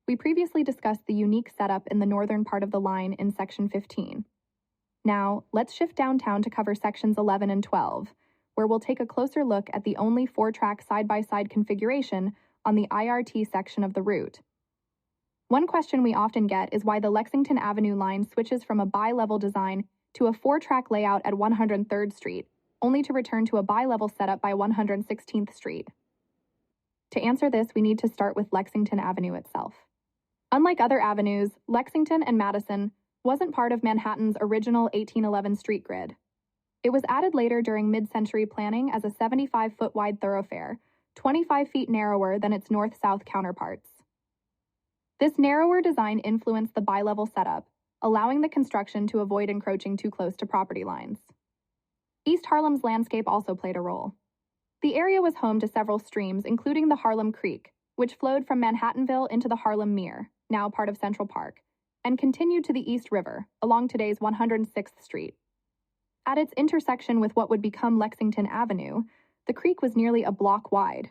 We previously discussed the unique setup in the northern part of the line in Section 15. Now, let's shift downtown to cover Sections 11 and 12, where we'll take a closer look at the only 4-track side-by-side configuration on the IRT section of the route. One question we often get is why the Lexington Avenue line switches from a bi-level design to a 4-track layout at 103rd Street, only to return to a bi-level setup by 116th Street. To answer this, we need to start with Lexington Avenue itself. Unlike other avenues, Lexington and Madison wasn't part of Manhattan's original 1811 street grid. It was added later during mid-century planning as a 75-foot wide thoroughfare, 25 feet narrower than its north-south counterparts. This narrower design influenced the bi-level setup, allowing the construction to avoid encroaching too close to property lines. East Harlem's landscape also played a role. The area was home to several streams, including the Harlem Creek, which flowed from Manhattanville into the Harlem Mere, now part of Central Park, and continued to the East River, along today's 106th Street. At its intersection with what would become Lexington Avenue, the creek was nearly a block wide.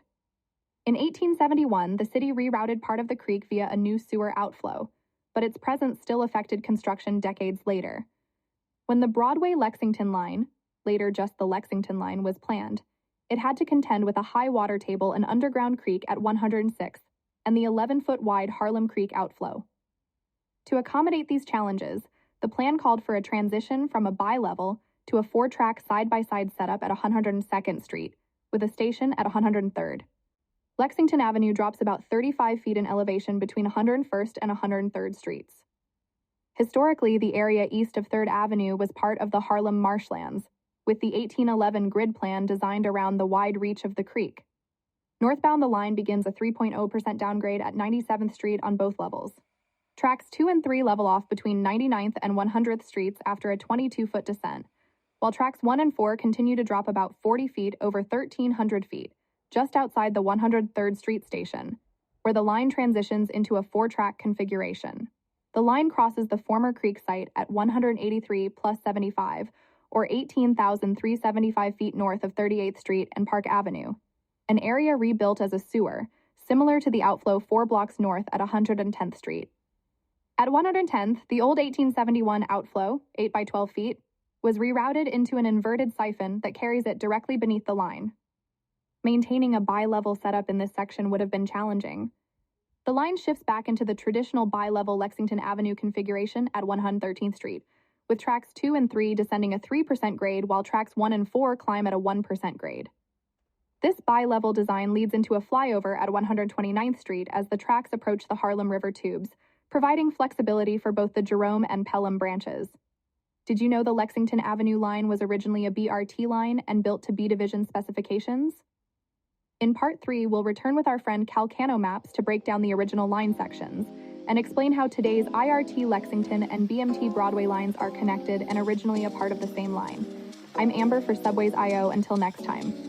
In 1871, the city rerouted part of the creek via a new sewer outflow, but its presence still affected construction decades later. When the Broadway-Lexington line, later just the Lexington line, was planned, it had to contend with a high water table and underground creek at 106th and the 11-foot wide Harlem Creek outflow. To accommodate these challenges, the plan called for a transition from a bi-level to a 4-track side-by-side setup at 102nd Street, with a station at 103rd. Lexington Avenue drops about 35 feet in elevation between 101st and 103rd Streets. Historically, the area east of 3rd Avenue was part of the Harlem marshlands, with the 1811 grid plan designed around the wide reach of the creek. Northbound, the line begins a 3.0% downgrade at 97th Street on both levels. Tracks 2 and 3 level off between 99th and 100th Streets after a 22-foot descent, while tracks 1 and 4 continue to drop about 40 feet over 1,300 feet, just outside the 103rd Street station, where the line transitions into a 4-track configuration. The line crosses the former creek site at 183 plus 75, or 18,375 feet north of 38th Street and Park Avenue, an area rebuilt as a sewer, similar to the outflow 4 blocks north at 110th Street. At 110th, the old 1871 outflow, 8 by 12 feet, was rerouted into an inverted siphon that carries it directly beneath the line. Maintaining a bi-level setup in this section would have been challenging. The line shifts back into the traditional bi-level Lexington Avenue configuration at 113th Street, with tracks 2 and 3 descending a 3% grade while tracks 1 and 4 climb at a 1% grade. This bi-level design leads into a flyover at 129th Street as the tracks approach the Harlem River tubes, providing flexibility for both the Jerome and Pelham branches. Did you know the Lexington Avenue line was originally a BRT line and built to B division specifications? In Part 3, we'll return with our friend Calcagno maps to break down the original line sections and explain how today's IRT Lexington and BMT Broadway lines are connected and originally a part of the same line. I'm Amber for Subways.io. Until next time.